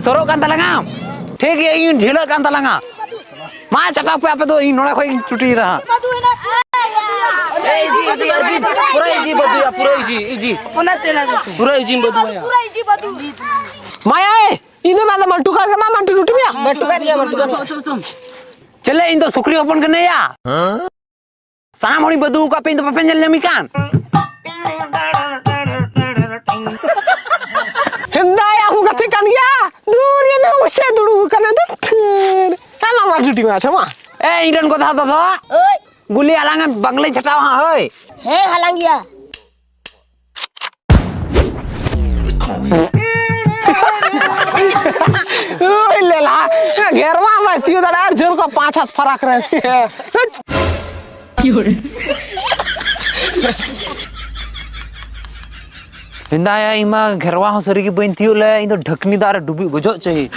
सरो कान तलंगा ठीक है इन ढीला कान तलंगा मा चपा पे पे तो इन नोड़ा खोई टूटी रहा ए जी यार पूरा इजी बदू या पूरा इजी पूरा इजी बदू या पूरा इजी बदू माया इने मादा मंटू का मा मंटू टूटी मिया मंटू का दिया मंटू चले इन तो सुक्री ओपन करने या साम होनी बदू का पे तो पे जल लेमी कान हिंदाया हूं कथे कान गया दूर ये ना उसे दुड़ू कने दठर है मामा टूटी में अच्छा मा ए इरन को था तो ओए गुली आलांगे बंगले छटाव हां होय हे हलंगिया ओए लेला घेरवा में तियो दड़ा जोर को 5 हाथ फरक रहे हिंदा या इमा घेरवा हो सरी की बइन थियो ले इन तो ढकनी दार डुबी गजो चाहिए